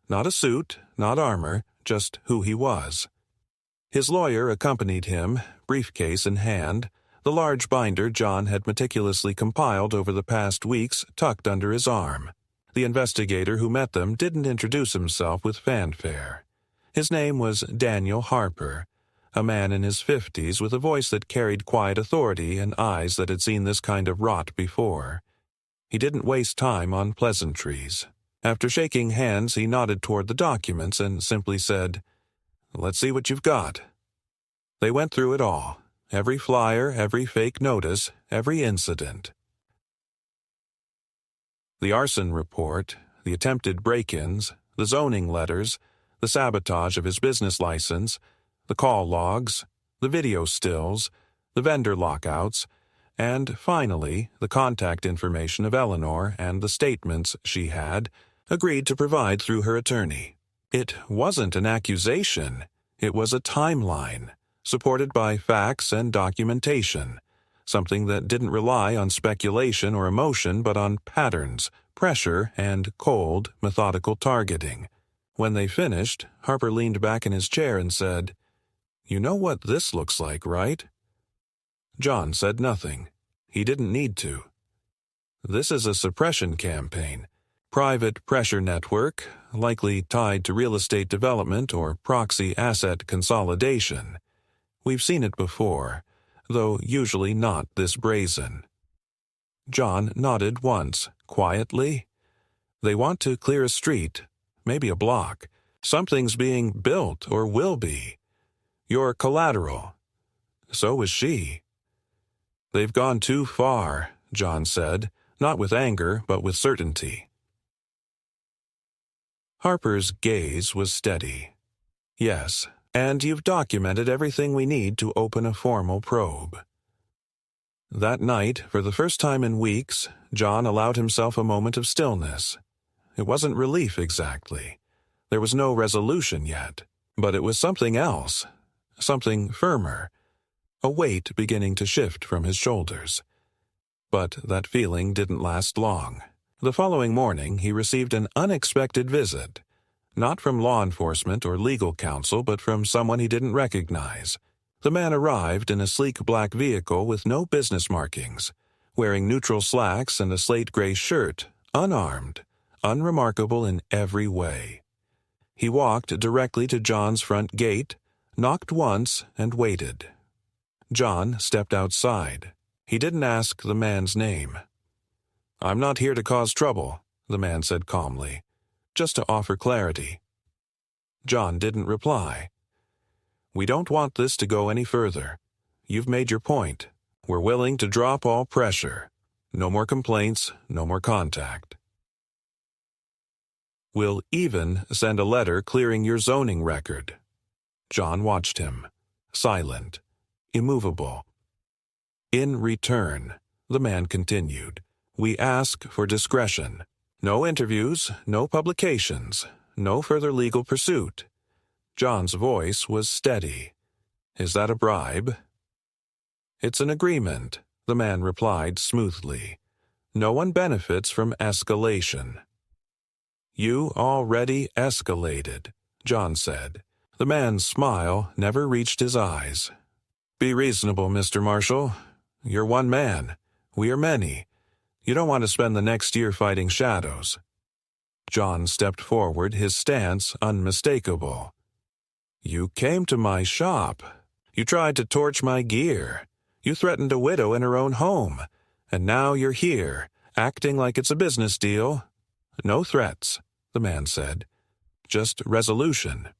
not a suit, not armor, just who he was. His lawyer accompanied him, briefcase in hand, the large binder John had meticulously compiled over the past weeks tucked under his arm. The investigator who met them didn't introduce himself with fanfare. His name was Daniel Harper, a man in his 50s with a voice that carried quiet authority and eyes that had seen this kind of rot before. He didn't waste time on pleasantries. After shaking hands, he nodded toward the documents and simply said, "Let's see what you've got." They went through it all. Every flyer, every fake notice, every incident. The arson report, the attempted break-ins, the zoning letters, the sabotage of his business license, the call logs, the video stills, the vendor lockouts, and, finally, the contact information of Eleanor and the statements she had agreed to provide through her attorney. It wasn't an accusation. It was a timeline, supported by facts and documentation, something that didn't rely on speculation or emotion but on patterns, pressure, and cold, methodical targeting. When they finished, Harper leaned back in his chair and said, "You know what this looks like, right?" John said nothing. He didn't need to. This is a suppression campaign. private pressure network, likely tied to real estate development or proxy asset consolidation. We've seen it before, though usually not this brazen. John nodded once, quietly. They want to clear a street, maybe a block. Something's being built or will be. You're collateral. So is she. They've gone too far, John said, not with anger, but with certainty. Harper's gaze was steady. Yes, and you've documented everything we need to open a formal probe. That night, for the first time in weeks, John allowed himself a moment of stillness. It wasn't relief exactly. There was no resolution yet, but it was something else, something firmer, a weight beginning to shift from his shoulders. But that feeling didn't last long. The following morning, he received an unexpected visit, not from law enforcement or legal counsel, but from someone he didn't recognize. The man arrived in a sleek black vehicle with no business markings, wearing neutral slacks and a slate gray shirt, unarmed, unremarkable in every way. He walked directly to John's front gate, knocked once, and waited. John stepped outside. He didn't ask the man's name. "I'm not here to cause trouble," the man said calmly, "just to offer clarity." John didn't reply. "We don't want this to go any further. You've made your point. We're willing to drop all pressure. No more complaints, no more contact. We'll even send a letter clearing your zoning record." John watched him, silent, immovable. "In return," the man continued, "we ask for discretion. No interviews, no publications, no further legal pursuit." John's voice was steady. "Is that a bribe?" "It's an agreement," the man replied smoothly. "No one benefits from escalation." "You already escalated," John said. The man's smile never reached his eyes. "Be reasonable, Mr. Marshall. You're one man. We are many. You don't want to spend the next year fighting shadows." John stepped forward, his stance unmistakable. "You came to my shop. You tried to torch my gear. You threatened a widow in her own home. And now you're here, acting like it's a business deal." "No threats," the man said. "Just resolution."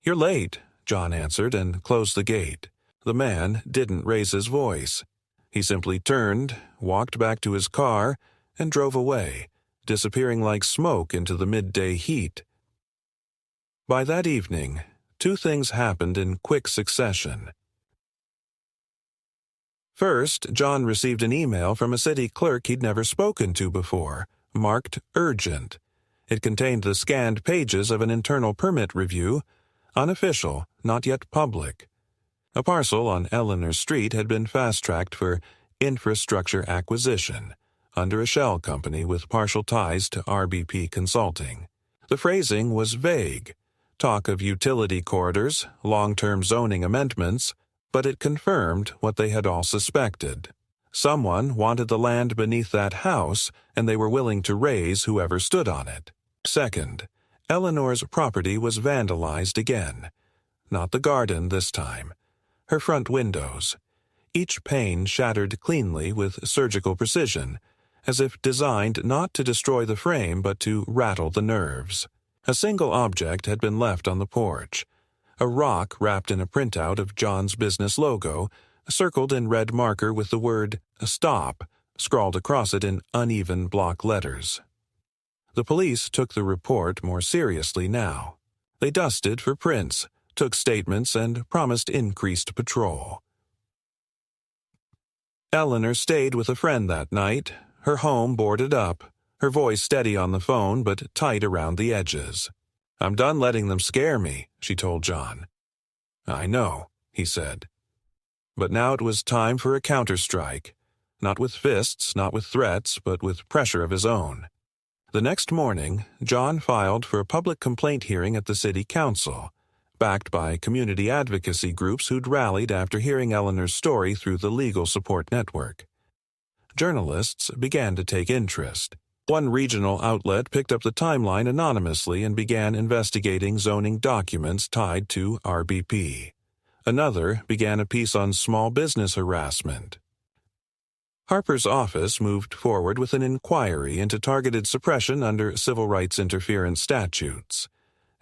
"You're late," John answered and closed the gate. The man didn't raise his voice. He simply turned, walked back to his car, and drove away, disappearing like smoke into the midday heat. By that evening, two things happened in quick succession. First, John received an email from a city clerk he'd never spoken to before, marked urgent. It contained the scanned pages of an internal permit review, unofficial, not yet public. A parcel on Eleanor Street had been fast-tracked for infrastructure acquisition under a shell company with partial ties to RBP Consulting. The phrasing was vague, talk of utility corridors, long-term zoning amendments, but it confirmed what they had all suspected. Someone wanted the land beneath that house, and they were willing to raise whoever stood on it. Second, Eleanor's property was vandalized again. Not the garden this time. Her front windows. Each pane shattered cleanly with surgical precision, as if designed not to destroy the frame but to rattle the nerves. A single object had been left on the porch. A rock wrapped in a printout of John's business logo, circled in red marker with the word "Stop" scrawled across it in uneven block letters. The police took the report more seriously now. They dusted for prints, took statements, and promised increased patrol. Eleanor stayed with a friend that night, her home boarded up, her voice steady on the phone but tight around the edges. "I'm done letting them scare me," she told John. "I know," he said. But now it was time for a counterstrike. Not with fists, not with threats, but with pressure of his own. The next morning, John filed for a public complaint hearing at the city council, backed by community advocacy groups who'd rallied after hearing Eleanor's story through the legal support network. Journalists began to take interest. One regional outlet picked up the timeline anonymously and began investigating zoning documents tied to RBP. Another began a piece on small business harassment. Harper's office moved forward with an inquiry into targeted suppression under civil rights interference statutes.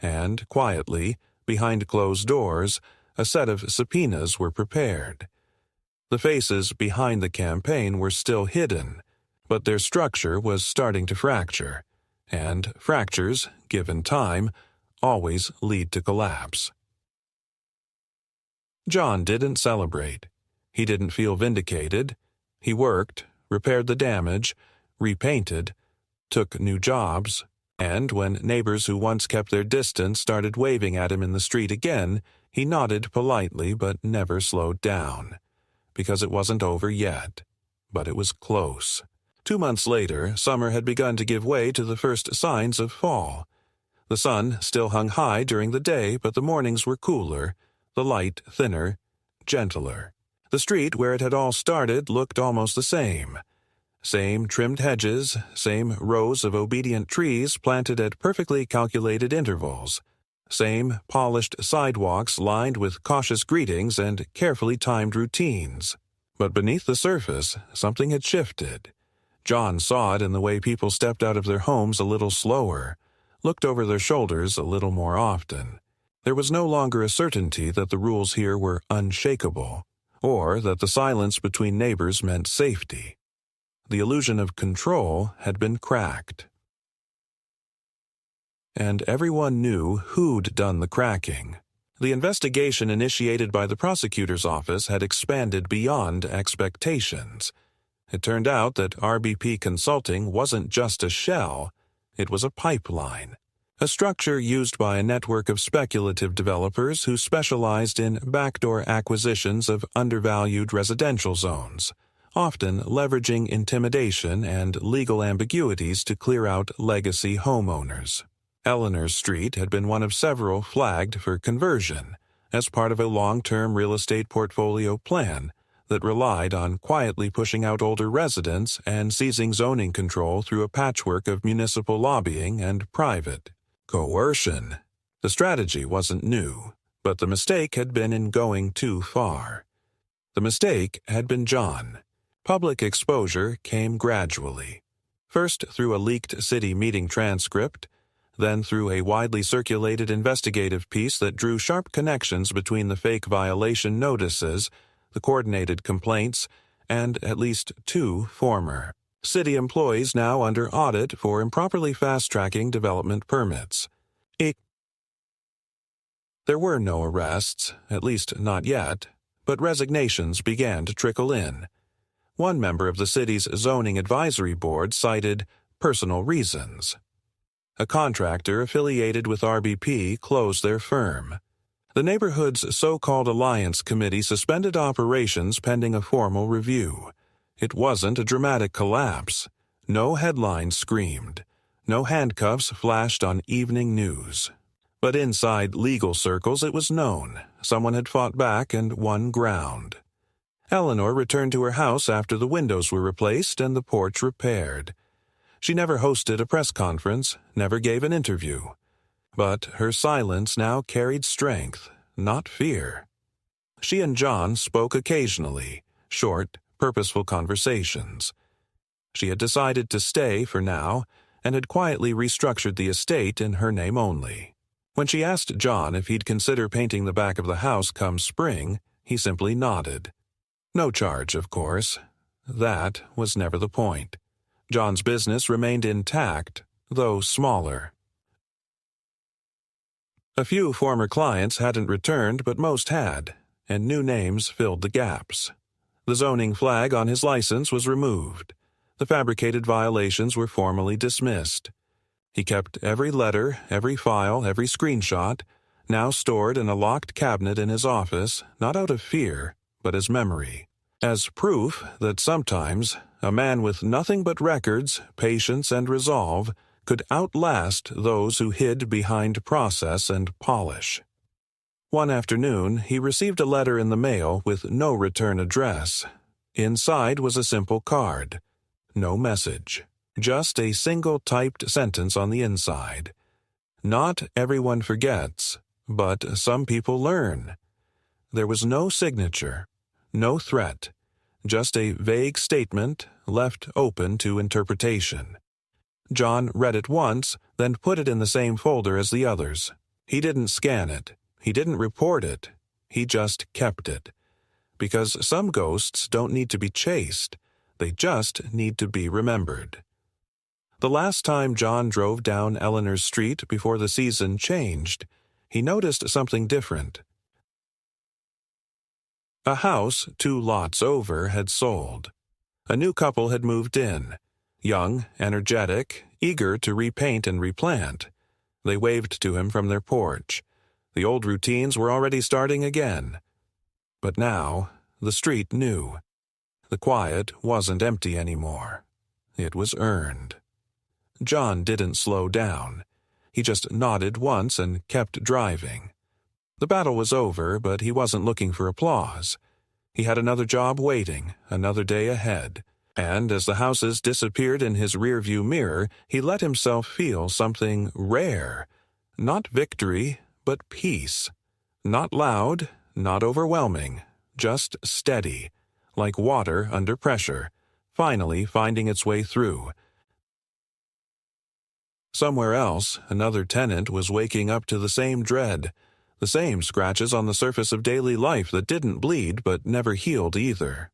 And, quietly, behind closed doors, a set of subpoenas were prepared. The faces behind the campaign were still hidden, but their structure was starting to fracture, and fractures, given time, always lead to collapse. John didn't celebrate. He didn't feel vindicated. He worked, repaired the damage, repainted, took new jobs, and when neighbors who once kept their distance started waving at him in the street again, he nodded politely but never slowed down. Because it wasn't over yet. But it was close. 2 months later, summer had begun to give way to the first signs of fall. The sun still hung high during the day, but the mornings were cooler, the light thinner, gentler. The street where it had all started looked almost the same. Same trimmed hedges, same rows of obedient trees planted at perfectly calculated intervals. Same polished sidewalks lined with cautious greetings and carefully timed routines. But beneath the surface, something had shifted. John saw it in the way people stepped out of their homes a little slower, looked over their shoulders a little more often. There was no longer a certainty that the rules here were unshakable, or that the silence between neighbors meant safety. The illusion of control had been cracked. And everyone knew who'd done the cracking. The investigation initiated by the prosecutor's office had expanded beyond expectations. It turned out that RBP Consulting wasn't just a shell, it was a pipeline. A structure used by a network of speculative developers who specialized in backdoor acquisitions of undervalued residential zones, often leveraging intimidation and legal ambiguities to clear out legacy homeowners. Eleanor Street had been one of several flagged for conversion as part of a long-term real estate portfolio plan that relied on quietly pushing out older residents and seizing zoning control through a patchwork of municipal lobbying and private coercion. The strategy wasn't new, but the mistake had been in going too far. The mistake had been John. Public exposure came gradually. First through a leaked city meeting transcript, then through a widely circulated investigative piece that drew sharp connections between the fake violation notices, the coordinated complaints, and at least 2 former city employees now under audit for improperly fast-tracking development permits. There were no arrests, at least not yet, but resignations began to trickle in. One member of the city's zoning advisory board cited personal reasons. A contractor affiliated with RBP closed their firm. The neighborhood's so-called Alliance Committee suspended operations pending a formal review. It wasn't a dramatic collapse. No headlines screamed. No handcuffs flashed on evening news. But inside legal circles it was known. Someone had fought back and won ground. Eleanor returned to her house after the windows were replaced and the porch repaired. She never hosted a press conference, never gave an interview. But her silence now carried strength, not fear. She and John spoke occasionally, short, purposeful conversations. She had decided to stay for now and had quietly restructured the estate in her name only. When she asked John if he'd consider painting the back of the house come spring, he simply nodded. No charge, of course. That was never the point. John's business remained intact, though smaller. A few former clients hadn't returned, but most had, and new names filled the gaps. The zoning flag on his license was removed. The fabricated violations were formally dismissed. He kept every letter, every file, every screenshot, now stored in a locked cabinet in his office, not out of fear, but as memory. As proof that sometimes a man with nothing but records, patience, and resolve could outlast those who hid behind process and polish. One afternoon, he received a letter in the mail with no return address. Inside was a simple card. No message. Just a single typed sentence on the inside. Not everyone forgets, but some people learn. There was no signature, no threat, just a vague statement left open to interpretation. John read it once, then put it in the same folder as the others. He didn't scan it. He didn't report it. He just kept it. Because some ghosts don't need to be chased. They just need to be remembered. The last time John drove down Eleanor's Street before the season changed, he noticed something different. A house 2 lots over had sold. A new couple had moved in. Young, energetic, eager to repaint and replant. They waved to him from their porch. The old routines were already starting again. But now, the street knew. The quiet wasn't empty anymore. It was earned. John didn't slow down. He just nodded once and kept driving. The battle was over, but he wasn't looking for applause. He had another job waiting, another day ahead. And as the houses disappeared in his rearview mirror, he let himself feel something rare. Not victory, but peace. Not loud, not overwhelming, just steady, like water under pressure, finally finding its way through. Somewhere else, another tenant was waking up to the same dread, the same scratches on the surface of daily life that didn't bleed but never healed either.